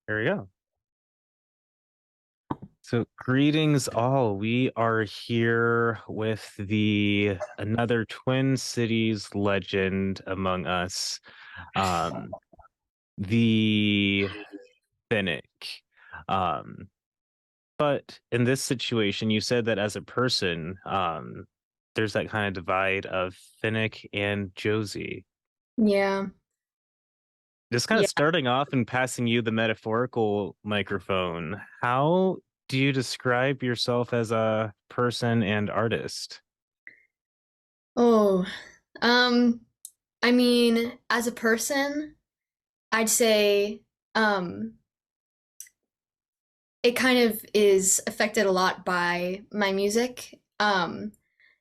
There we go. So greetings all. We are here with the another Twin Cities legend among us, um, the FINNICK. Um, but in this situation, you said that as a person, there's that kind of divide of FINNICK and Josie. Yeah. Just kind of Yeah. starting off and passing you the metaphorical microphone. How do you describe yourself as a person and artist? Oh, um, I mean, as a person, I'd say um it kind of is affected a lot by my music.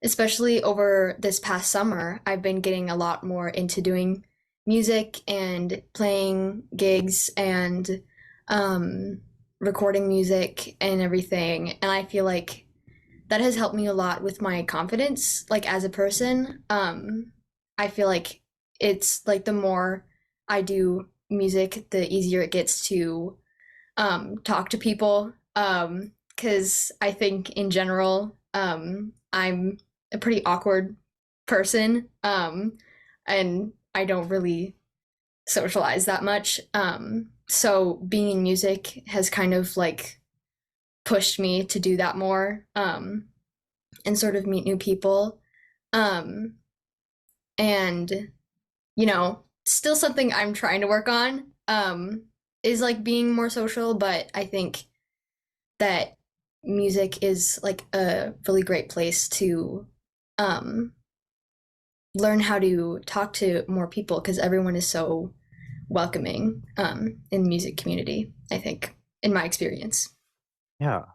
Especially over this past summer, I've been getting a lot more into doing music and playing gigs and um recording music and everything. And I feel like that has helped me a lot with my confidence, like as a person. I feel like it's like the more I do music, the easier it gets to talk to people. Because I think in general, I'm a pretty awkward person, and I don't really socialize that much. So being in music has kind of like pushed me to do that more. And sort of meet new people. Um, and still something I'm trying to work on. Is like being more social, but I think that music is like a really great place to um learn how to talk to more people because everyone is so welcoming in the music community, I think, in my experience. Yeah.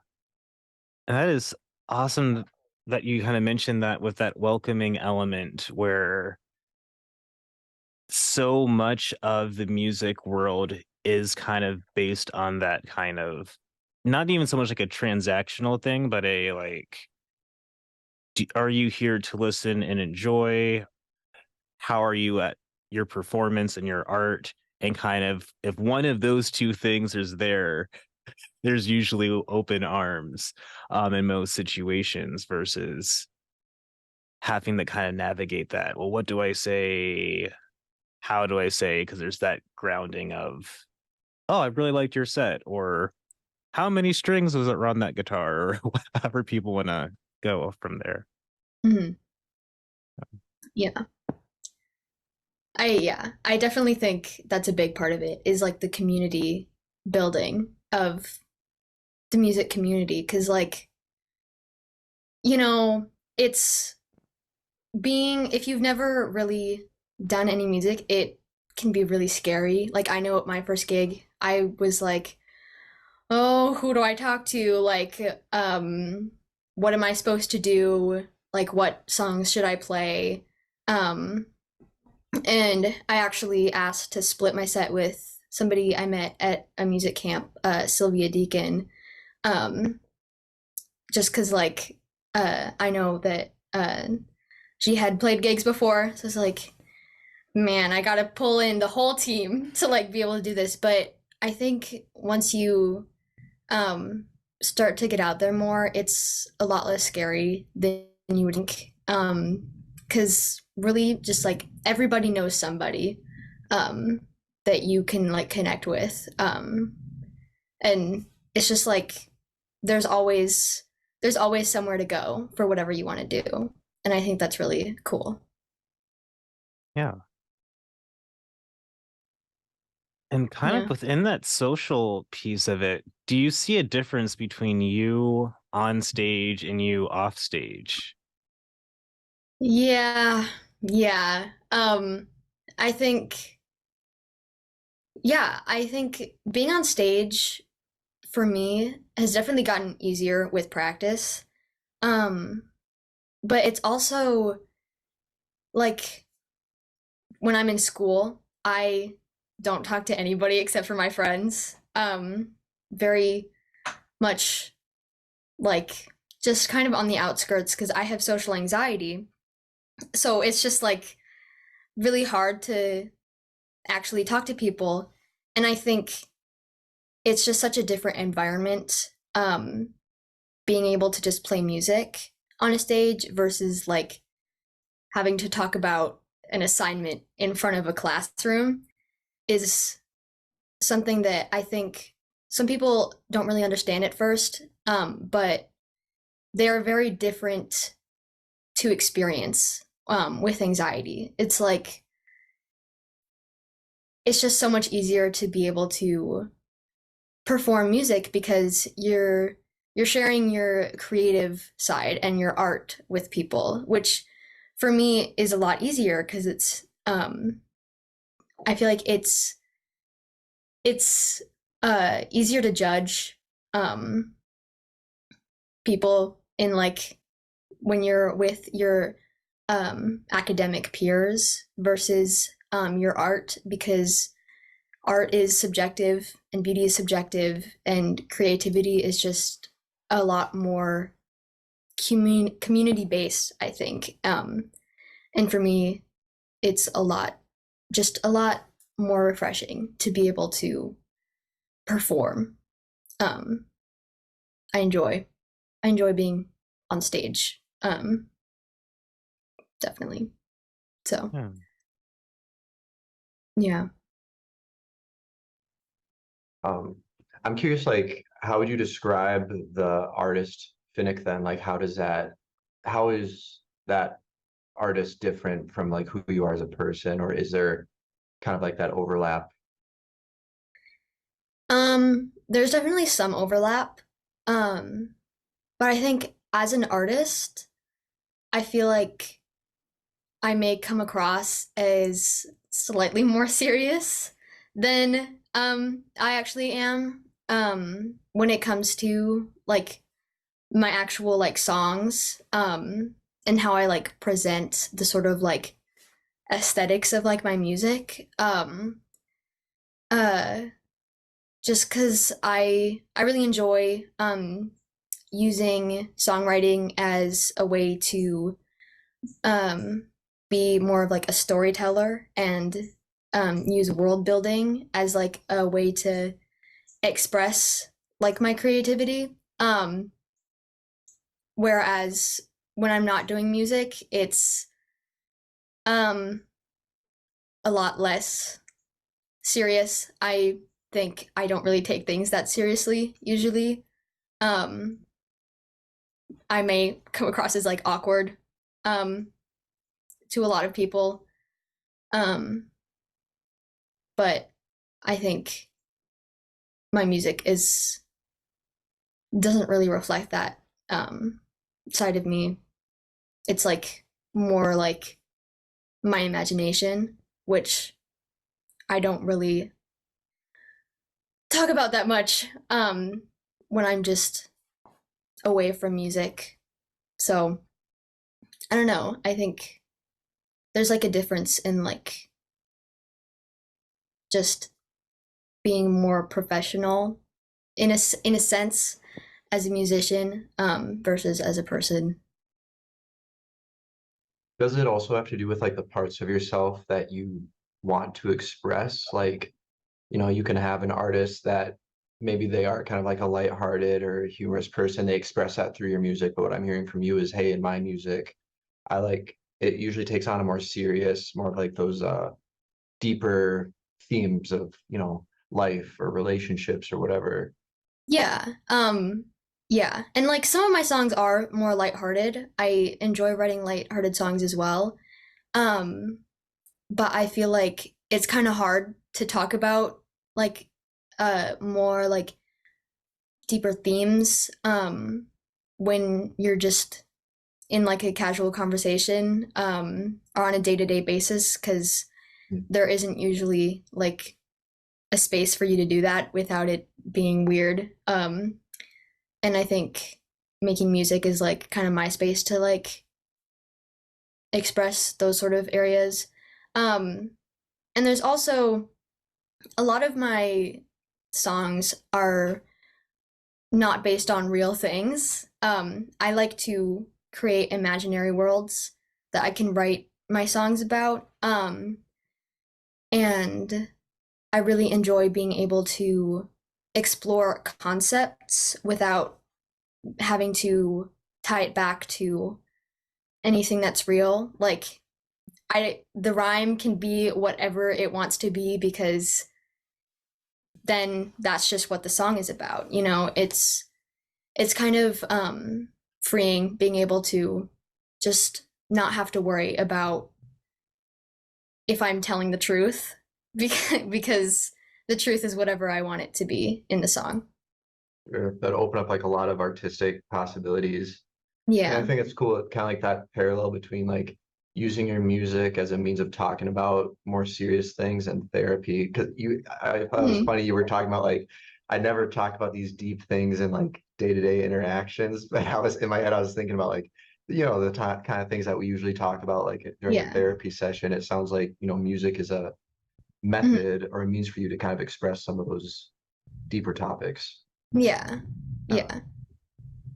And that is awesome that you kind of mentioned that with that welcoming element where so much of the music world is kind of based on that kind of not even so much like a transactional thing, but a like, are you here to listen and enjoy? How are you at your performance and your art? And kind of if one of those two things is there, there's usually open arms in most situations versus having to kind of navigate that. Well, what do I say? How do I say? Because there's that grounding of, oh, I really liked your set, or how many strings was it on that guitar, or whatever people want to go from there. Mhm. Yeah. I definitely think that's a big part of it is like the community building of the music community because like it's being if you've never really done any music, it can be really scary. Like I know at my first gig, I was like, "Oh, who do I talk to? Like what am I supposed to do? Like what songs should I play?" Um and I actually asked to split my set with somebody I met at a music camp, Sylvia Deacon, um just cuz like I know that she had played gigs before, so it's like, man, I gotta pull in the whole team to like be able to do this. But I think once you um, start to get out there more, it's a lot less scary than you would think. Because really, just like everybody knows somebody that you can like connect with, and it's just like there's always there's always somewhere to go for whatever you want to do, and I think that's really cool. Yeah. And kind of Yeah. within that social piece of it, do you see a difference between you on stage and you off stage? Yeah, yeah. I think, yeah, I think being on stage for me has definitely gotten easier with practice. Um, but it's also like when I'm in school, I don't talk to anybody except for my friends. Very much like just kind of on the outskirts because I have social anxiety. So it's just like really hard to actually talk to people. And I think it's just such a different environment, being able to just play music on a stage versus like having to talk about an assignment in front of a classroom is something that I think some people don't really understand at first, but they are very different to experience with anxiety. It's like it's just so much easier to be able to perform music because you're sharing your creative side and your art with people, which for me is a lot easier because it's I feel like it's easier to judge um people in like when you're with your academic peers versus your art because art is subjective and beauty is subjective and creativity is just a lot more community based, I think. And for me, it's just a lot more refreshing to be able to perform. Um, I enjoy, I enjoy being on stage. Definitely. So Yeah. yeah. Um, I'm curious, like, how would you describe the artist Finnick then? Like, how is that artist different from like who you are as a person, or is there kind of like that overlap? There's definitely some overlap. Um, but I think as an artist, I feel like I may come across as slightly more serious than I actually am when it comes to like my actual like songs and how I like present the sort of like aesthetics of like my music uh just cuz I really enjoy using songwriting as a way to um, be more of like a storyteller and use world building as like a way to express like my creativity. Whereas when I'm not doing music, it's um, a lot less serious. I think I don't really take things that seriously usually. Um, I may come across as like awkward um, to a lot of people. Um, but I think my music is doesn't really reflect that side of me. It's like more like my imagination, which I don't really talk about that much when I'm just away from music. So I don't know. I think there's like a difference in like just being more professional in a sense as a musician versus as a person. Does it also have to do with like the parts of yourself that you want to express? Like, you can have an artist that maybe they are kind of like a lighthearted or humorous person. They express that through your music. But what I'm hearing from you is, hey, in my music, I like it usually takes on a more serious, more of like those deeper themes of, life or relationships or whatever. Yeah. Yeah. And like some of my songs are more lighthearted. I enjoy writing lighthearted songs as well. Um, but I feel like it's kind of hard to talk about like more like deeper themes when you're just in like a casual conversation or on a day-to-day basis because there isn't usually like a space for you to do that without it being weird. And I think making music is like kind of my space to like express those sort of areas. Um, and there's also a lot of my songs are not based on real things. I like to create imaginary worlds that I can write my songs about. And I really enjoy being able to explore concepts without having to tie it back to anything that's real. Like the rhyme can be whatever it wants to be because then that's just what the song is about. You know, it's kind of freeing being able to just not have to worry about if I'm telling the truth because the truth is whatever I want it to be in the song. That open up like a lot of artistic possibilities. And I Yeah. think it's cool, kind of like that parallel between like using your music as a means of talking about more serious things and therapy. Because I thought it was Mhm. funny you were talking about like, I never talk about these deep things in like day-to-day interactions, but I was in my head, I was thinking about like, the kind of things that we usually talk about like during a Yeah. therapy session. It sounds like, music is a Mhm. method or a means for you to kind of express some of those deeper topics. Yeah. Uh, Yeah.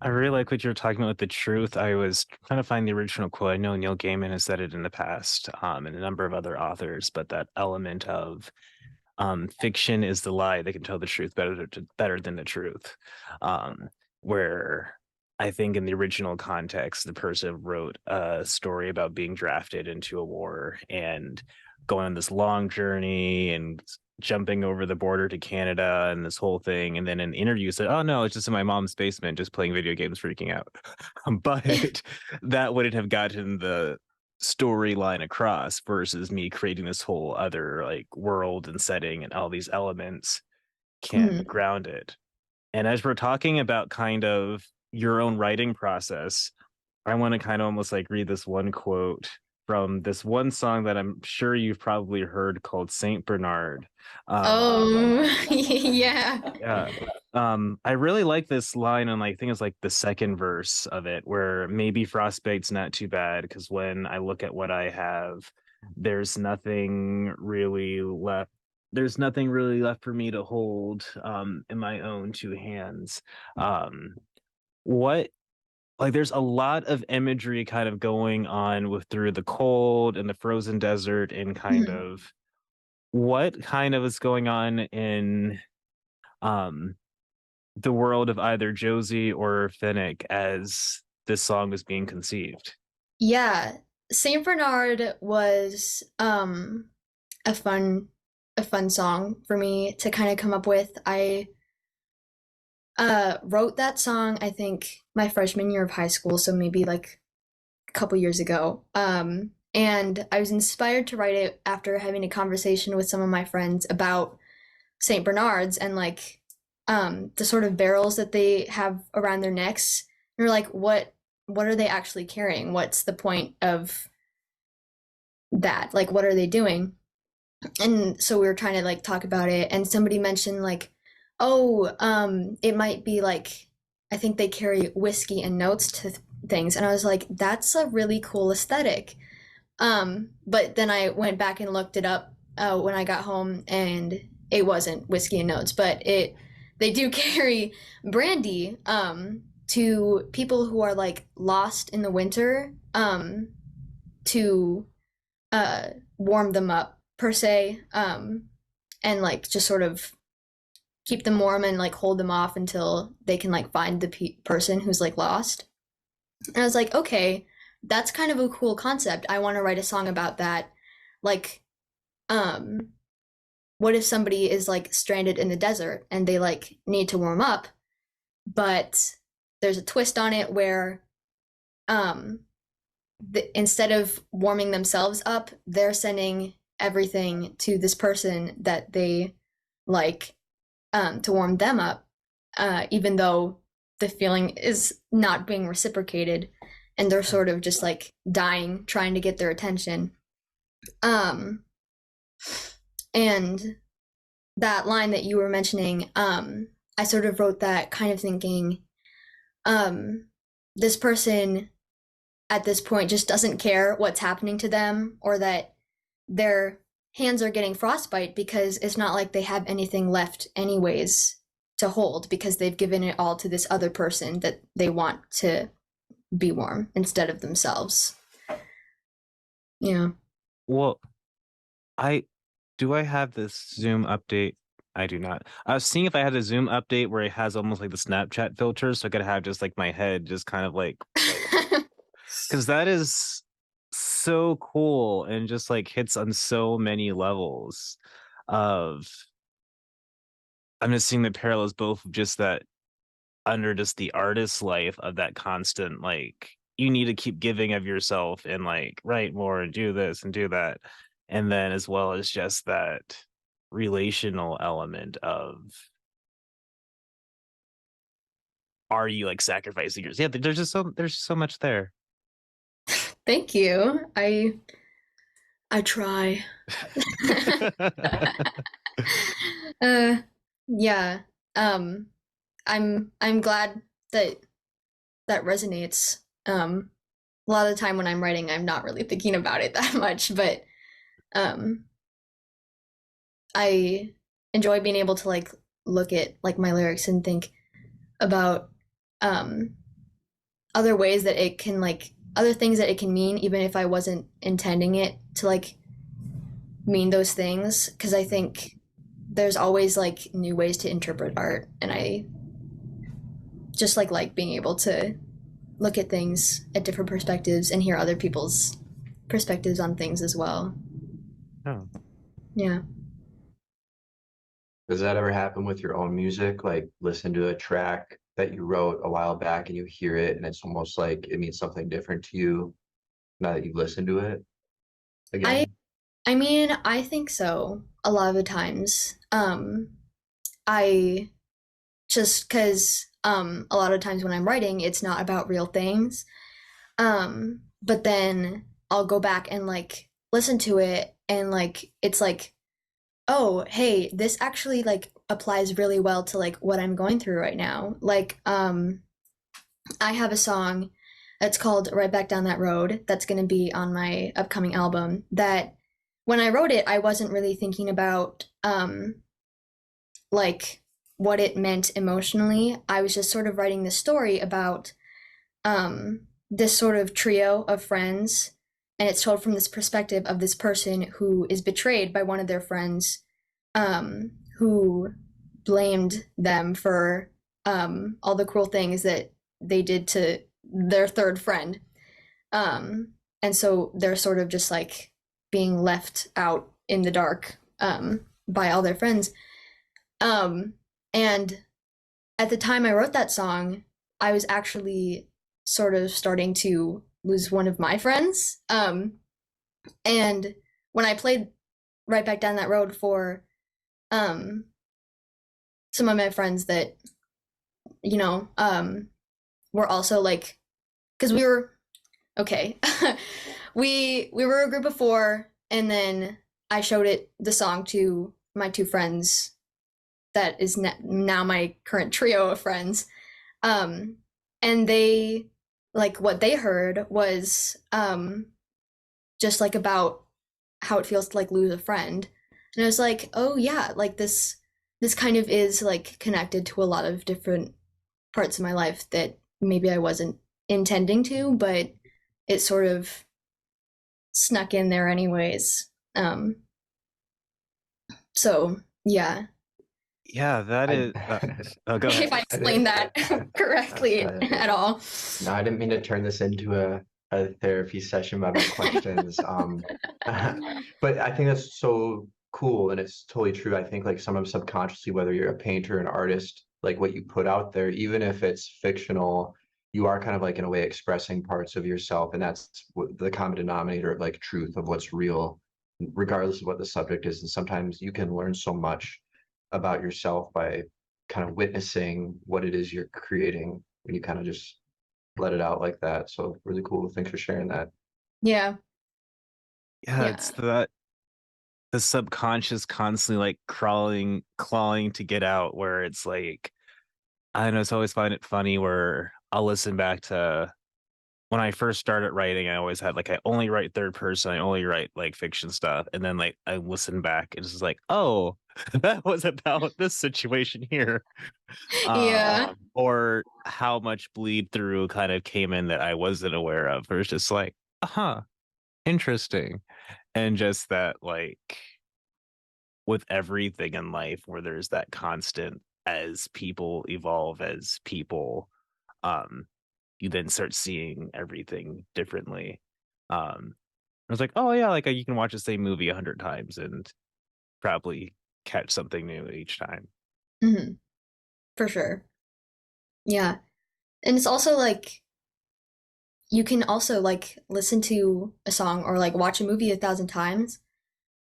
I really like what you're talking about with the truth. I was trying to find the original quote. I know Neil Gaiman has said it in the past, and a number of other authors, but that element of fiction is the lie that can tell the truth better than the truth. Um, where I think in the original context, the person wrote a story about being drafted into a war and going on this long journey and jumping over the border to Canada and this whole thing. And then in an interview said, "Oh no, it's just in my mom's basement, just playing video games, freaking out." But that wouldn't have gotten the storyline across versus me creating this whole other like world and setting and all these elements can Mhm. ground it. And as we're talking about kind of your own writing process, I want to kind of almost like read this one quote from this one song that I'm sure you've probably heard called Saint Bernard. Um, Oh, yeah. yeah. I really like this line, and like, I think it's like the second verse of it, where maybe frostbite's not too bad because when I look at what I have, there's nothing really left. There's nothing really left for me to hold in my own two hands. Um, what like there's a lot of imagery kind of going on with through the cold and the frozen desert and kind Mhm. of what kind of is going on in um the world of either Josie or Finnick as this song was being conceived. Yeah. Saint Bernard was a fun a fun song for me to kind of come up with. I wrote that song I think my freshman year of high school, so maybe like a couple years ago. And I was inspired to write it after having a conversation with some of my friends about Saint Bernards and like the sort of barrels that they have around their necks. And we're like, what are they actually carrying? What's the point of that? Like what are they doing? And so we were trying to like talk about it and somebody mentioned like, oh, it might be like I think they carry whiskey and notes to things. And I was like, that's a really cool aesthetic. But then I went back and looked it up when I got home, and it wasn't whiskey and notes, but it they do carry brandy to people who are like lost in the winter to warm them up per se, and like just sort of keep them warm and like hold them off until they can like find the person who's like lost. And I was like, okay, that's kind of a cool concept. I want to write a song about that. Like, um, what if somebody is like stranded in the desert and they like need to warm up, but there's a twist on it where um instead of warming themselves up, they're sending everything to this person that they like to warm them up, even though the feeling is not being reciprocated and they're sort of just like dying trying to get their attention. Um, and that line that you were mentioning, I sort of wrote that kind of thinking, um, this person at this point just doesn't care what's happening to them or that their hands are getting frostbite because it's not like they have anything left anyways to hold because they've given it all to this other person that they want to be warm instead of themselves. Yeah. Well, I do I have this Zoom update I do not. I was seeing if I had a Zoom update where it has almost like the Snapchat filter, so I could have just like my head just kind of like, because that is so cool and just like hits on so many levels of. I'm just seeing the parallels both of just that under just the artist's life of that constant like you need to keep giving of yourself and like write more and do this and do that, and then as well as just that relational element of are you like sacrificing yours? Yeah, there's so much there. Thank you. I try. uh yeah. Um I'm glad that that resonates. A lot of the time when I'm writing, I'm not really thinking about it that much, but um I enjoy being able to like look at like my lyrics and think about um other ways that it can like other things that it can mean even if I wasn't intending it to like mean those things, because I think there's always like new ways to interpret art, and I just like being able to look at things at different perspectives and hear other people's perspectives on things as well. Oh. Yeah. Does that ever happen with your own music? Like listen to a track that you wrote a while back and you hear it and it's almost like it means something different to you now that you've listened to it I again? I mean, I think so a lot of the times. I just because a lot of times when I'm writing, it's not about real things. But then I'll go back and like listen to it and like it's like, oh, hey, this actually like applies really well to like what I'm going through right now. Like I have a song that's called Right Back Down That Road that's going to be on my upcoming album that when I wrote it, I wasn't really thinking about like what it meant emotionally. I was just sort of writing this story about this sort of trio of friends, and it's told from this perspective of this person who is betrayed by one of their friends, who blamed them for all the cruel things that they did to their third friend. And so they're sort of just like being left out in the dark by all their friends. Um, and at the time I wrote that song, I was actually sort of starting to lose one of my friends. And when I played Right Back Down That Road for um, some of my friends that, you know, were also like, because we were, okay, we were a group of four, and then I showed it the song to my two friends that is now my current trio of friends. Um, and they like what they heard was just like about how it feels to like lose a friend. And I was like, oh yeah, like this kind of is like connected to a lot of different parts of my life that maybe I wasn't intending to, but it sort of snuck in there anyways. So yeah, Yeah, that I, is oh, go ahead. if I I explained didn't, that correctly at all. no, I didn't mean to turn this into a therapy session by my questions. But I think that's so cool and it's totally true. I think like sometimes subconsciously, whether you're a painter, an artist, like what you put out there, even if it's fictional, you are kind of like in a way expressing parts of yourself, and that's the common denominator of like truth of what's real, regardless of what the subject is. And sometimes you can learn so much about yourself by kind of witnessing what it is you're creating when you kind of just let it out like that. So really cool. Thanks for sharing that. Yeah, Yeah, yeah. it's that the subconscious constantly like crawling, clawing to get out, where it's like I don't know, it's always find it funny where I'll listen back to when I first started writing, I always had like I only write third person, I only write like fiction stuff. And then like I listen back and it's just like, oh, that was about this situation here. Yeah. Or how much bleed through kind of came in that I wasn't aware of. Or it's just like, uh-huh, interesting. And just that like with everything in life where there's that constant as people evolve, as people um you then start seeing everything differently. I was like, oh yeah, like you can watch the same movie 100 times and probably catch something new each time. Hmm. For sure. Yeah. And it's also like you can also like listen to a song or like watch a movie 1,000 times,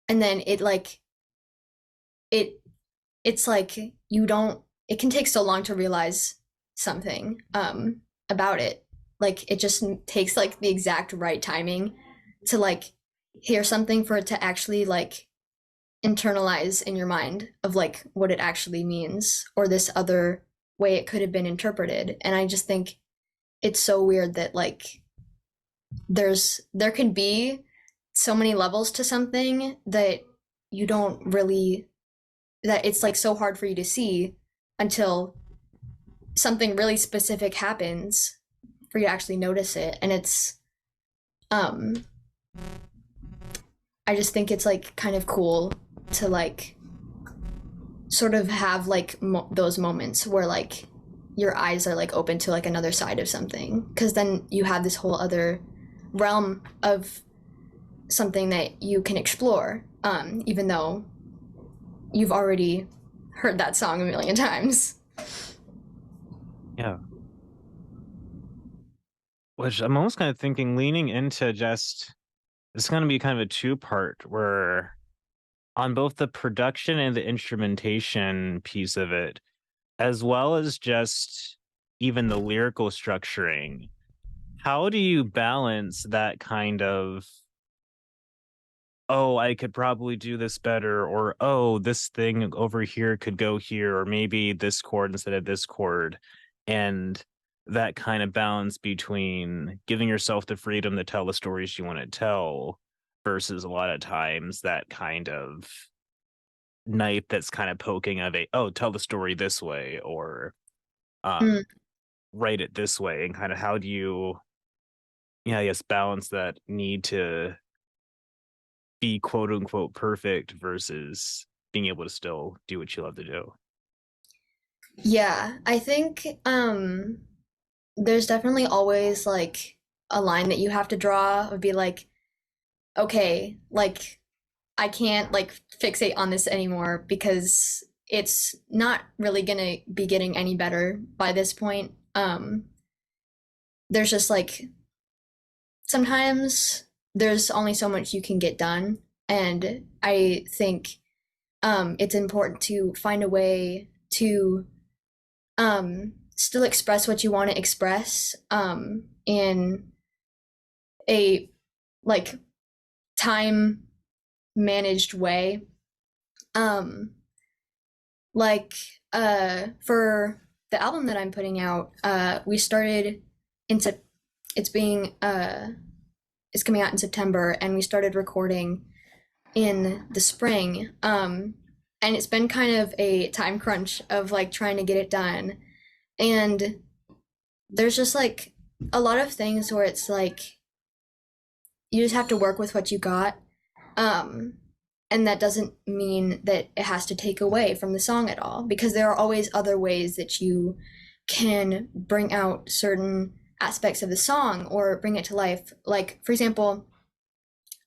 and then it it's like you don't it can take so long to realize something about it. Like it just takes like the exact right timing to like hear something for it to actually like internalize in your mind of like what it actually means or this other way it could have been interpreted. And I just think it's so weird that like there can be so many levels to something that you don't really that it's like so hard for you to see until something really specific happens for you to actually notice it. And it's um I just think it's like kind of cool to like sort of have like those moments where like your eyes are like open to like another side of something, because then you have this whole other realm of something that you can explore, even though you've already heard that song a million times. Yeah. Which I'm almost kind of thinking leaning into just it's going to be kind of a two-part where on both the production and the instrumentation piece of it, as well as just even the lyrical structuring, how do you balance that kind of, oh, I could probably do this better, or oh, this thing over here could go here, or maybe this chord instead of this chord, and that kind of balance between giving yourself the freedom to tell the stories you want to tell versus a lot of times that kind of knife that's kind of poking of a, oh, tell the story this way, or Mm. um write it this way, and kind of how do you, yeah, I guess balance that need to be quote unquote perfect versus being able to still do what you love to do. Yeah, I think there's definitely always like a line that you have to draw, would be like, okay, like I can't like fixate on this anymore because it's not really gonna be getting any better by this point. There's just like sometimes there's only so much you can get done, and I think it's important to find a way to still express what you want to express in a like time managed way. Um, like for the album that I'm putting out, we started in it's being it's coming out in September, and we started recording in the spring. And it's been kind of a time crunch of like trying to get it done. And there's just like a lot of things where it's like you just have to work with what you got. Um, and that doesn't mean that it has to take away from the song at all, because there are always other ways that you can bring out certain aspects of the song or bring it to life. Like, for example,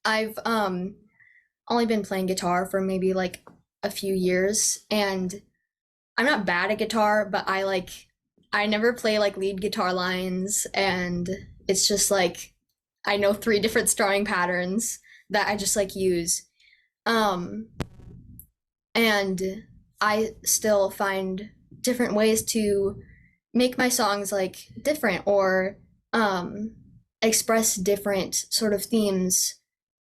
I've only been playing guitar for maybe like a few years, and I'm not bad at guitar, but I never play like lead guitar lines, and it's just like I know three different strumming patterns that I just like use. Um and I still find different ways to make my songs like different, or um express different sort of themes,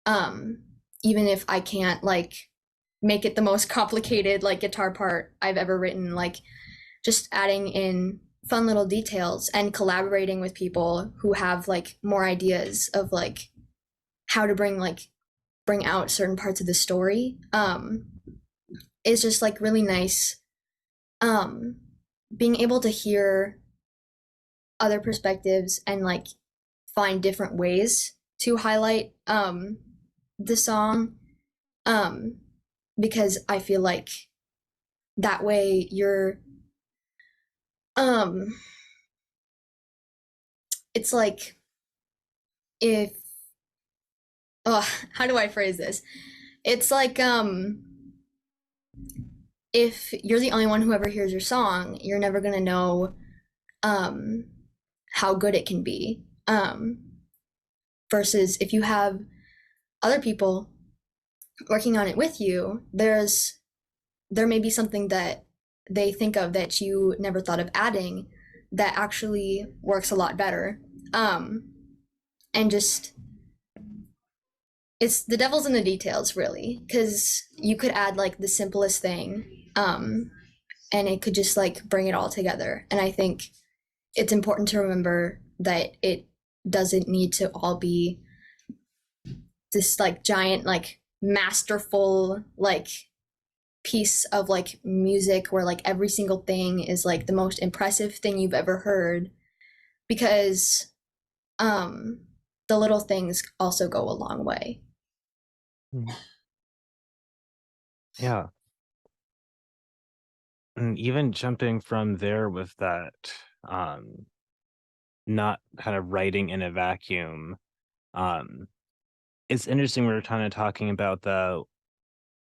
um even if I can't like make it the most complicated like guitar part I've ever written. Like just adding in fun little details and collaborating with people who have like more ideas of like how to bring out certain parts of the story is just like really nice. um Being able to hear other perspectives and like find different ways to highlight the song um because I feel like that way you're um it's like if how do I phrase this? It's like if you're the only one who ever hears your song, you're never gonna know um how good it can be. Versus if you have other people working on it with you, there may be something that they think of that you never thought of adding that actually works a lot better. And just it's the devil's in the details, really, because you could add like the simplest thing, and it could just like bring it all together. And I think it's important to remember that it doesn't need to all be this like giant, like masterful, like piece of like music where like every single thing is like the most impressive thing you've ever heard, because the little things also go a long way. Yeah. And even jumping from there with that, not kind of writing in a vacuum, it's interesting we were kind of talking about the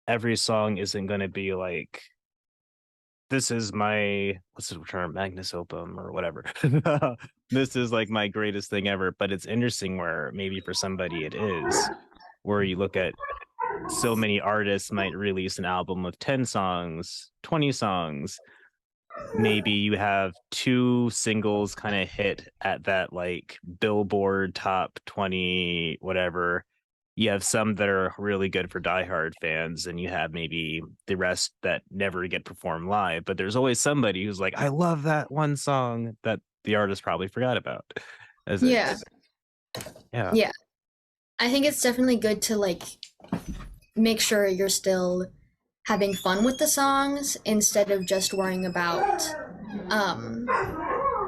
every song isn't going to be like, this is my, what's the term, magnus opum or whatever. This is like my greatest thing ever. But it's interesting where maybe for somebody it is, where you look at so many artists might release an album of 10 songs, 20 songs. Maybe you have 2 singles kind of hit at that like Billboard top 20, whatever. You have some that are really good for diehard fans, and you have maybe the rest that never get performed live. But there's always somebody who's like, I love that one song that the artist probably forgot about. As Yeah. Yeah. Yeah. I think it's definitely good to like make sure you're still having fun with the songs instead of just worrying about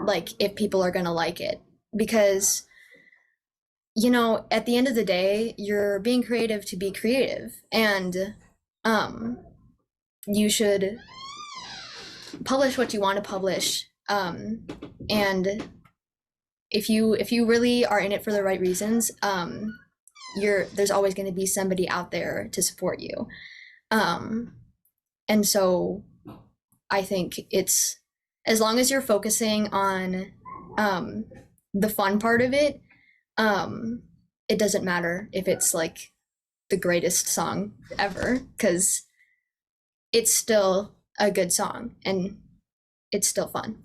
like if people are gonna like it, because you know at the end of the day you're being creative to be creative, and you should publish what you want to publish, and if you really are in it for the right reasons, there's always going to be somebody out there to support you. And so I think it's, as long as you're focusing on the fun part of it, it doesn't matter if it's like the greatest song ever, because it's still a good song and it's still fun.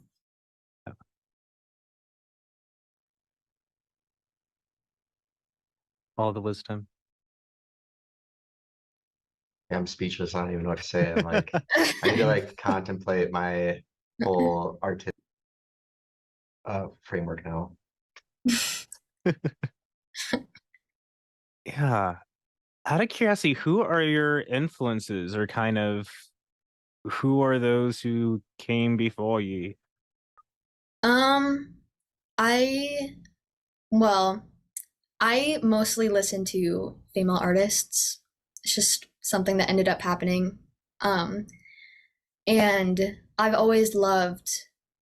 All the wisdom. Yeah, I'm speechless. I don't even know what to say. I'm like, I need to like contemplate my whole artistic framework now. Yeah. Out of curiosity, who are your influences, or kind of who are those who came before you? Um, I, well, I mostly listen to female artists. It's just something that ended up happening. Um, and I've always loved,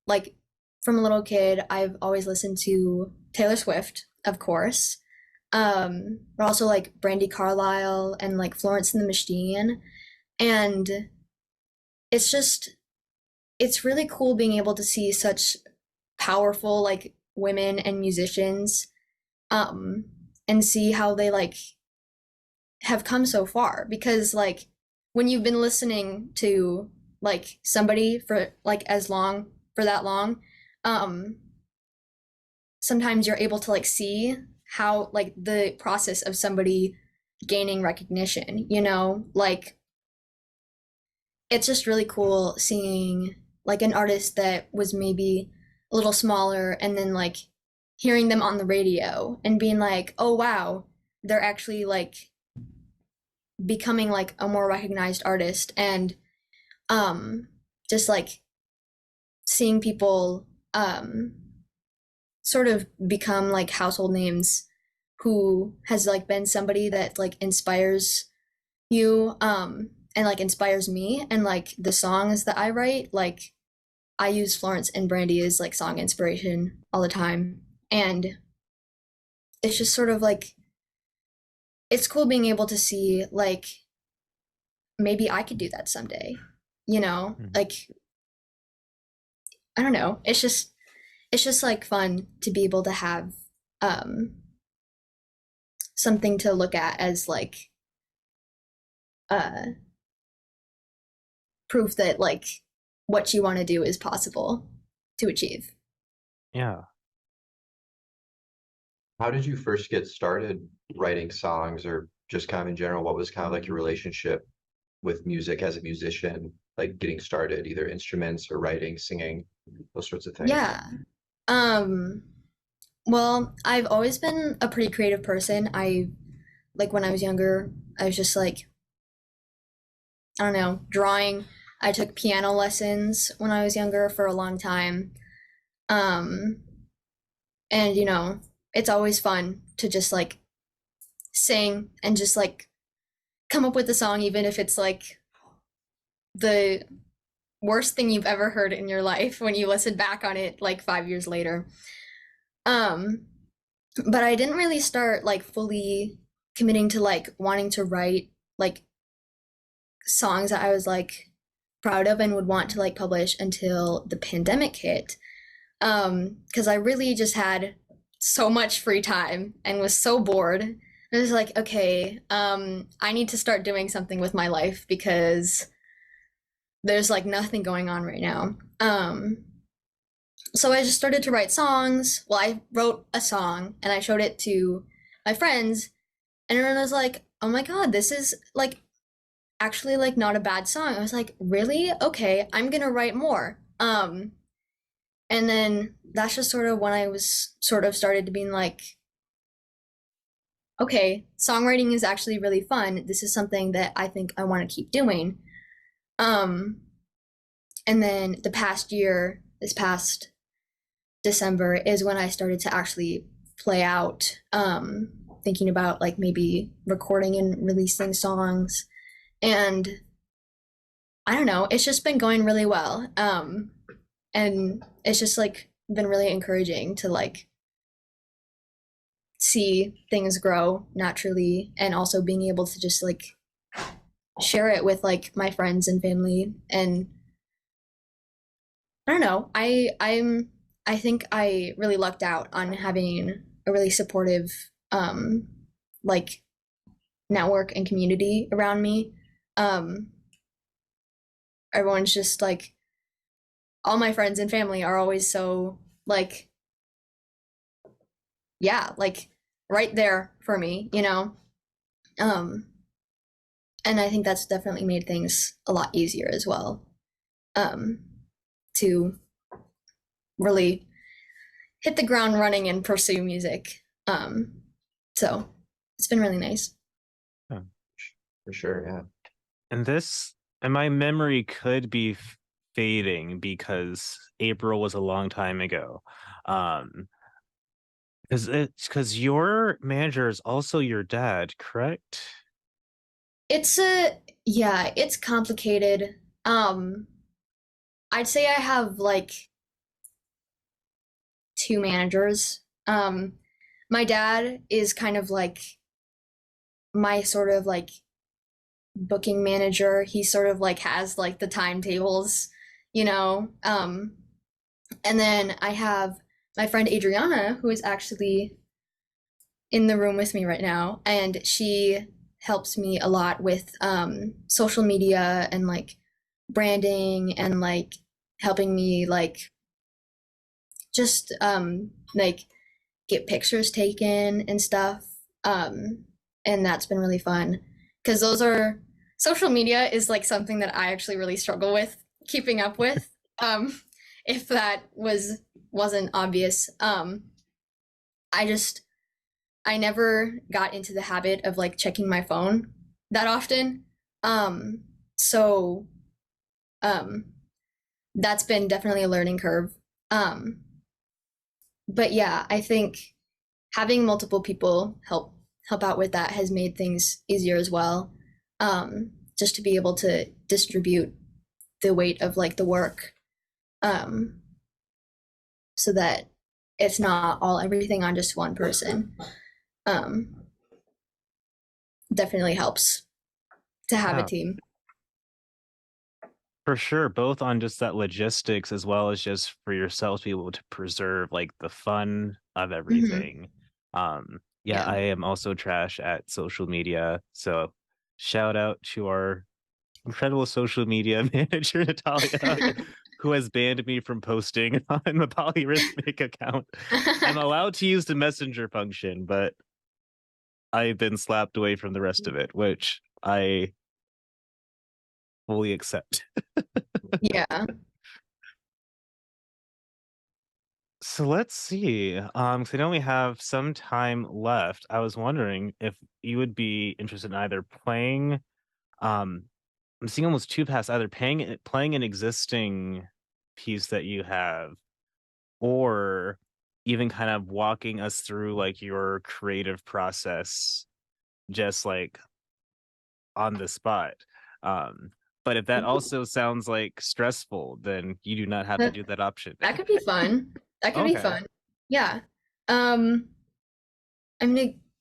like, from a little kid, I've always listened to Taylor Swift, of course. But also like Brandy Carlisle and like Florence and the Machine. And it's just, it's really cool being able to see such powerful like women and musicians, um and see how they like have come so far, because like when you've been listening to like somebody for like as long for that long, um sometimes you're able to like see how like the process of somebody gaining recognition, you know, like it's just really cool seeing like an artist that was maybe a little smaller and then like hearing them on the radio and being like, oh wow, they're actually like becoming like a more recognized artist. And just like seeing people sort of become like household names, who has like been somebody that like inspires you, and like inspires me, and like the songs that I write, like I use Florence and Brandy as like song inspiration all the time. And it's just sort of like it's cool being able to see like maybe I could do that someday, you know? Like I don't know. It's just like fun to be able to have um something to look at as like uh proof that like what you want to do is possible to achieve. Yeah. How did you first get started writing songs, or just kind of in general? What was kind of like your relationship with music as a musician, like getting started, either instruments or writing, singing, those sorts of things? Yeah. Um well, I've always been a pretty creative person. I like when I was younger, I was just like I don't know, drawing. I took piano lessons when I was younger for a long time. Um and you know, it's always fun to just like sing and just like come up with a song even if it's like the worst thing you've ever heard in your life when you listen back on it like 5 years later. Um, but I didn't really start like fully committing to like wanting to write like songs that I was like proud of and would want to like publish until the pandemic hit. Because I really just had so much free time and was so bored. It was like, okay, I need to start doing something with my life because there's like nothing going on right now. So I just started to write songs. Well, I wrote a song and I showed it to my friends, and everyone was like, "Oh my God, this is like actually like not a bad song." I was like, "Really? Okay, I'm gonna write more." And then that's just sort of when I was sort of started to being like, okay, songwriting is actually really fun. This is something that I think I want to keep doing. Um, and then the past year, this past December, is when I started to actually play out, thinking about like maybe recording and releasing songs. And I don't know, it's just been going really well. And it's just like been really encouraging to like see things grow naturally, and also being able to just like share it with like my friends and family. And I don't know, I think I really lucked out on having a really supportive like network and community around me. um Everyone's just like, all my friends and family are always so like, yeah, like right there for me, you know. um and I think that's definitely made things a lot easier as well, um to really hit the ground running and pursue music. So it's been really nice. Yeah. For sure, yeah. And this, and my memory could be fading because April was a long time ago. Um, because your manager is also your dad, correct? It's a Yeah, it's complicated. I'd say I have like two managers. My dad is kind of like my sort of like booking manager. He sort of like has like the timetables, you know. And then I have my friend Adriana, who is actually in the room with me right now, and she helps me a lot with social media and like branding and like helping me just like get pictures taken and stuff. And that's been really fun because those are social media is like something that I actually really struggle with keeping up with. If that wasn't obvious. I just I never got into the habit of like checking my phone that often. So um that's been definitely a learning curve. But yeah, I think having multiple people help out with that has made things easier as well. just to be able to distribute the weight of like the work, so that it's not all everything on just one person. Definitely helps to have a Yeah, team. for sure, both on just that logistics as well as just for yourself to be able to preserve like the fun of Hmm. everything. Yeah, Yeah. I am also trash at social media, so shout out to our incredible social media manager Natalia, who has banned me from posting on the Polyrhythmic account. I'm allowed to use the messenger function, but I've been slapped away from the rest of it, which I fully accept. Yeah. So let's see. 'Cause I know we have some time left. I was wondering if you would be interested in either playing, um, I'm seeing almost two paths, either playing an existing piece that you have, or even kind of walking us through like your creative process, just like on the spot. Um, but if that also sounds like stressful, then you do not have to That, do that option. that could be fun. That could be Okay. fun. Yeah. Um,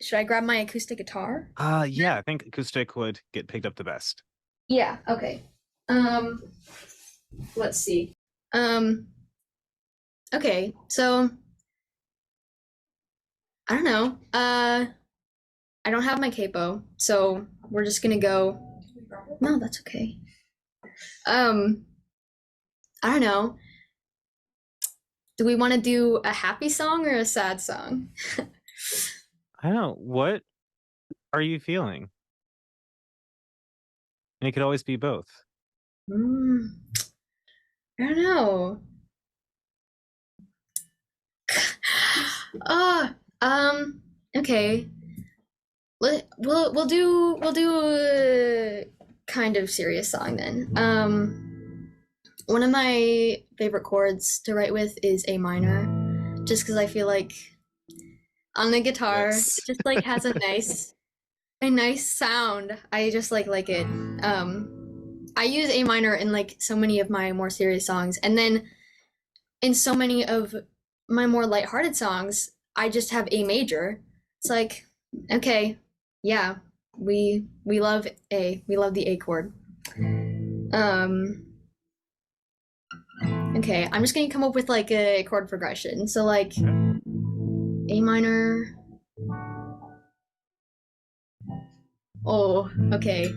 should I grab my acoustic guitar? Yeah, I think acoustic would get picked up the best. Yeah, okay. Um, let's see. Um, okay, so I don't know. I don't have my capo, so we're just gonna go. No, that's okay. Um, I don't know. Do we want to do a happy song or a sad song? I don't know. What are you feeling? And it could always be both. Mm, I don't know. Uh, okay. We'll do a kind of serious song then. One of my favorite chords to write with is A minor, just because I feel like on the guitar Yes. it just like has a nice sound. I just like it. I use A minor in like so many of my more serious songs, and then in so many of my more lighthearted songs, I just have A major. It's like, okay, yeah, we love A. We love the A chord. Um, okay, I'm just gonna come up with like a chord progression. So like A minor. Oh, okay.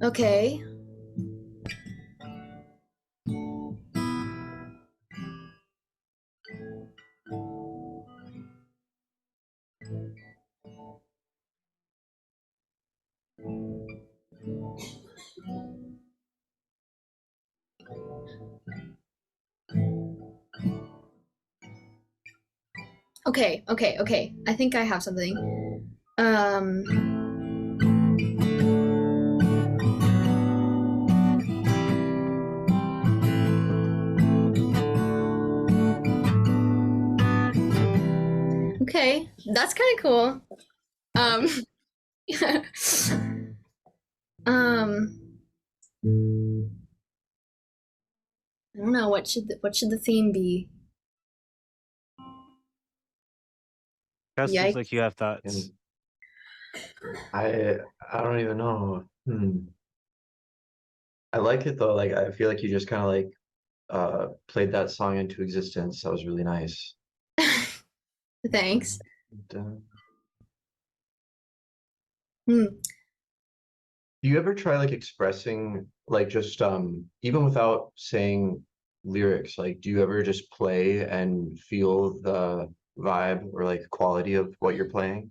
Okay. Okay. I think I have something. Um, okay, that's kind of cool. Um, um, I don't know what should the theme be? Gus, seems like Yikes. you have thoughts. And I don't even know. I like it though. Like I feel like you just kind of like played that song into existence. That was really nice. Thanks. And, Hmm. do you ever try like expressing like just even without saying lyrics, like do you ever just play and feel the vibe or like quality of what you're playing?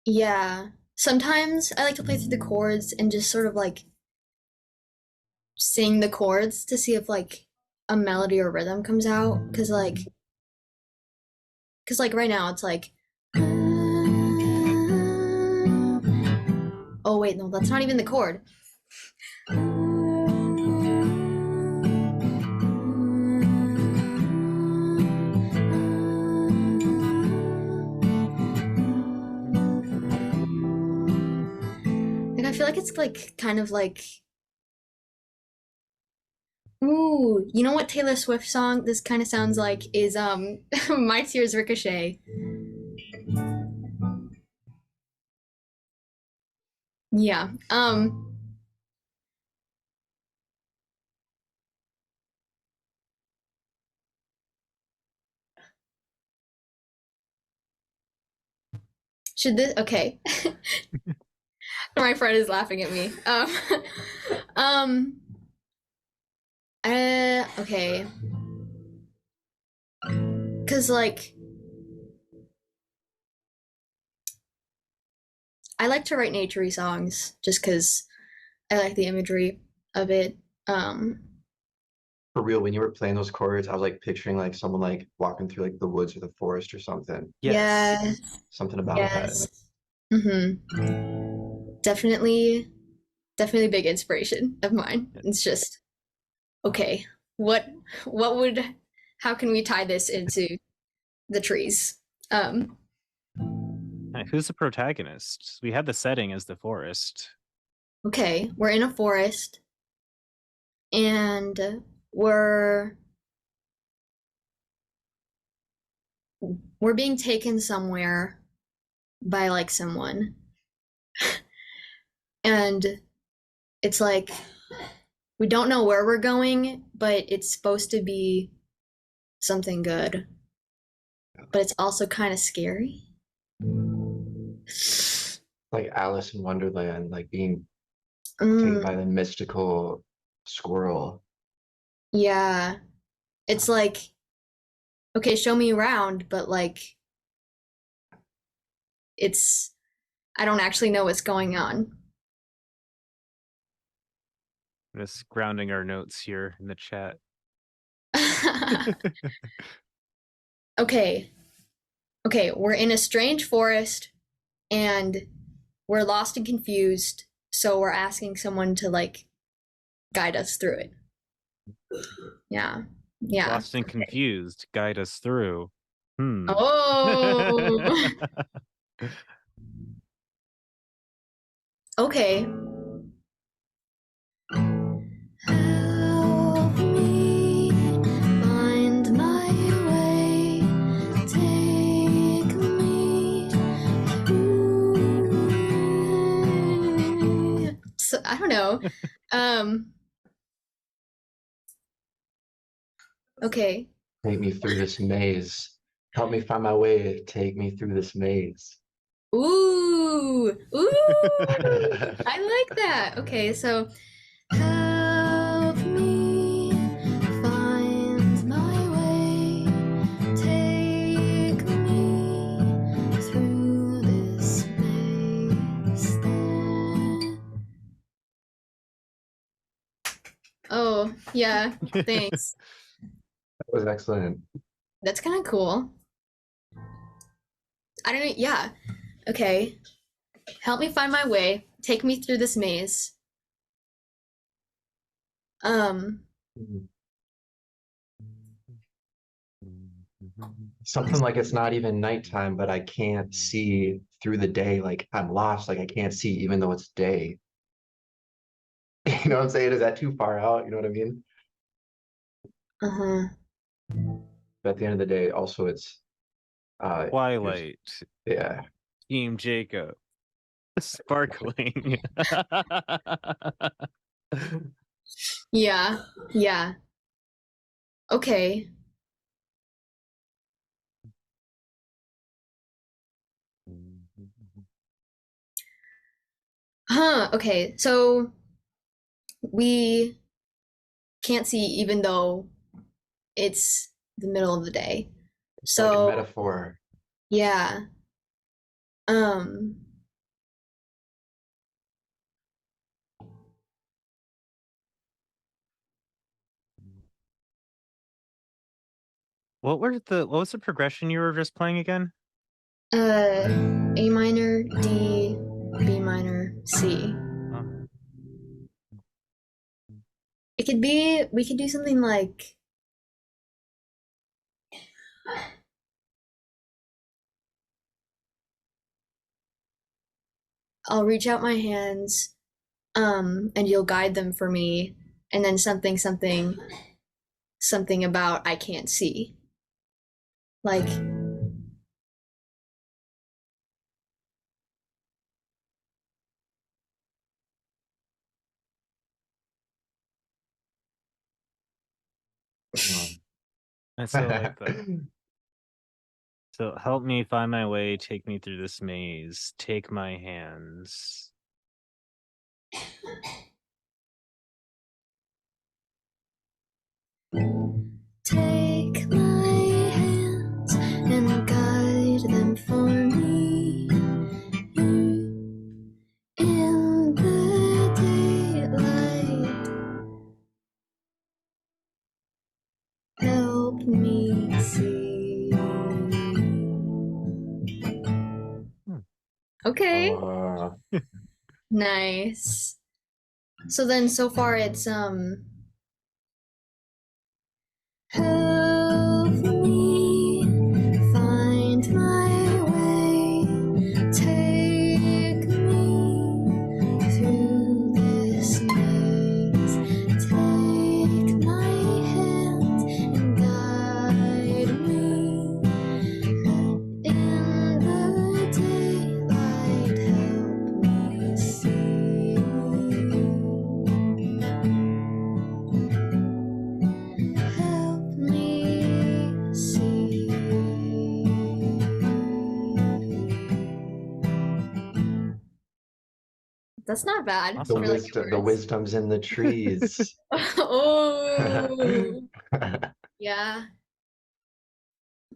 Yeah. Sometimes I like to play through the chords and just sort of like sing the chords to see if like a melody or rhythm comes out. Cause like right now it's like, oh wait, no, that's not even the chord. feel like it's like kind of like, ooh, you know what Taylor Swift song this kind of sounds like is My Tears Ricochet. Yeah. Should this okay. My friend is laughing at me. Um okay. Cause like I like to write naturey songs just cause I like the imagery of it. Um For real, when you were playing those chords, I was like picturing like someone like walking through like the woods or the forest or something. Yes. yeah, Something about that. yes. Definitely definitely big inspiration of mine. It's just okay, what what would how can we tie this into the trees? Um Who's the protagonist? We had the setting as the forest. okay, we're in a forest and we're we're being taken somewhere by like someone. And it's like we don't know where we're going, but it's supposed to be something good. But it's also kind of scary. Like Alice in Wonderland, like being taken Mm, by the mystical squirrel. yeah. It's like, okay, show me around, but like it's I don't actually know what's going on. Just grounding our notes here in the chat. Okay. Okay, we're in a strange forest and we're lost and confused, so we're asking someone to like guide us through it. Yeah. Yeah. Lost and confused, guide us through. Hmm. Oh. Okay. Help me find my way. Take me through. So, I don't know. Um, okay. Take me through this maze. Help me find my way. Take me through this maze. Ooh. Ooh. I like that. Okay, so help me find my way. Take me through this maze. Oh, yeah. Thanks. That was excellent. That's kind of cool. I don't know. Yeah. Okay. Help me find my way. Take me through this maze. Um, Something like it's not even nighttime, but I can't see through the day. Like I'm lost. Like I can't see even though it's day. You know what I'm saying? Is that too far out? You know what I mean? uh-huh. But at the end of the day, also it's you're, Twilight, yeah. Team Jacob, sparkling. Yeah. Yeah. Okay. Huh. Okay. So we can't see even though it's the middle of the day. It's like a So, metaphor. yeah. Um, What was the progression you were just playing again? uh, A minor, D, B minor, C. Oh. It could be, we could do something like, I'll reach out my hands and you'll guide them for me, and then something about I can't see. Like, Um, I so like that. So help me find my way, take me through this maze, take my hands. take my hands and guide them for me in the daylight. Help me see. Okay. Nice. So then so far it's help me find my way. Take me through this maze. Take my hand and guide me in the daylight. Help me see. Help me see. That's not bad The for Awesome. like wisdom, the yours. wisdom's in the trees. Oh, yeah.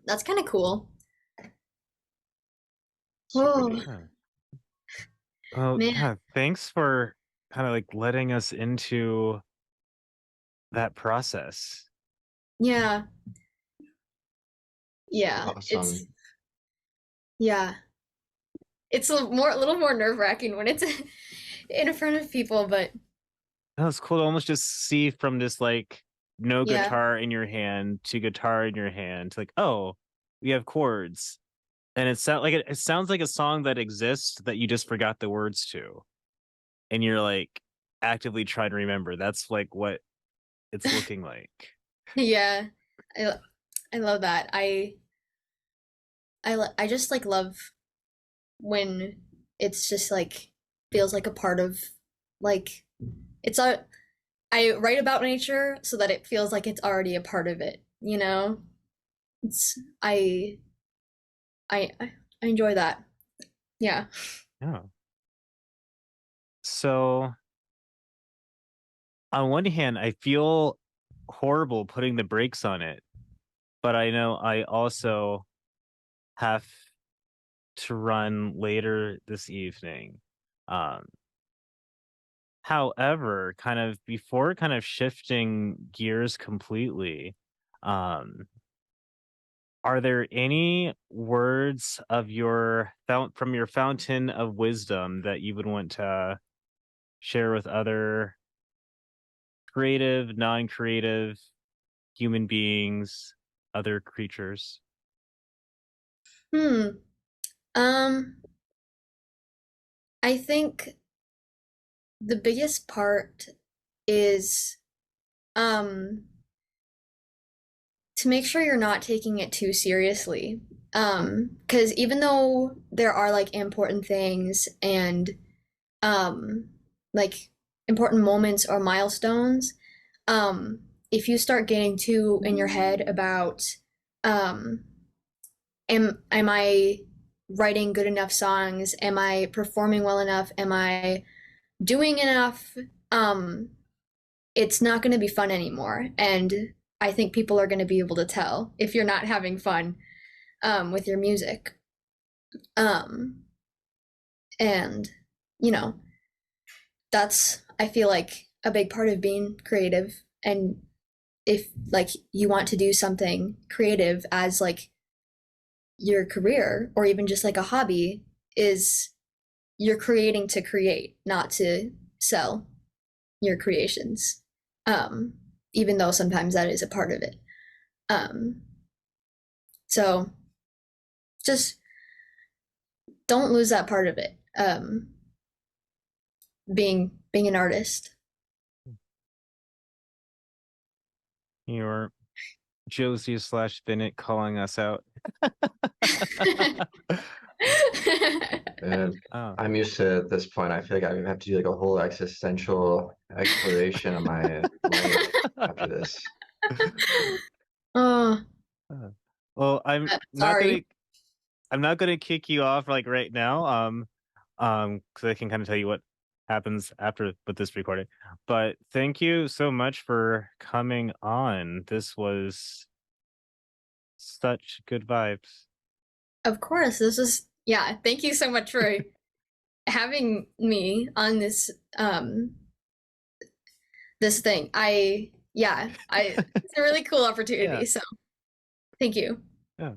That's kind of cool. Super Oh, neat. Huh. Oh, man. yeah. Thanks for kind of like letting us into that process. Yeah. Yeah. It's Awesome. yeah. It's a little more nerve-wracking when it's in front of people, but That was cool to almost just see from this like no yeah. guitar in your hand to guitar in your hand to like, oh, we have chords. And it sounds like a song that exists that you just forgot the words to. And you're like actively trying to remember. That's like what it's looking like. Yeah. I I love that. I just like love when it's just like feels like a part of like it's a I write about nature so that it feels like it's already a part of it, you know? It's I enjoy that. Yeah. Yeah. So on one hand, I feel horrible putting the brakes on it, but I know I also have to run later this evening. Um, However, kind of before kind of shifting gears completely, um, are there any words of your from your fountain of wisdom that you would want to share with other creative, non-creative human beings, other creatures? Hmm. Um, I think the biggest part is um to make sure you're not taking it too seriously. Because even though there are like important things and um like important moments or milestones, um, if you start getting too in your head about um am I writing good enough songs? Am I performing well enough? Am I doing enough? Um, it's not going to be fun anymore. And I think people are going to be able to tell if you're not having fun with your music. Um, and, you know, that's, I feel like, a big part of being creative. And if, like, you want to do something creative as, like, your career or even just like a hobby, is you're creating to create, not to sell your creations. Um, Even though sometimes that is a part of it. Um, so just don't lose that part of it. being an artist. Your Josie slash FINNICK calling us out. And Oh. I'm used to at this point. I feel like I have to do like a whole existential exploration of my life after this. Oh, Well, sorry. I'm not gonna kick you off like right now. Because I can kind of tell you what happens after with this recording. But thank you so much for coming on. This was such good vibes. Of course, this is yeah. Thank you so much for having me on this thing. I it's a really cool opportunity. Yeah. So thank you. Yeah.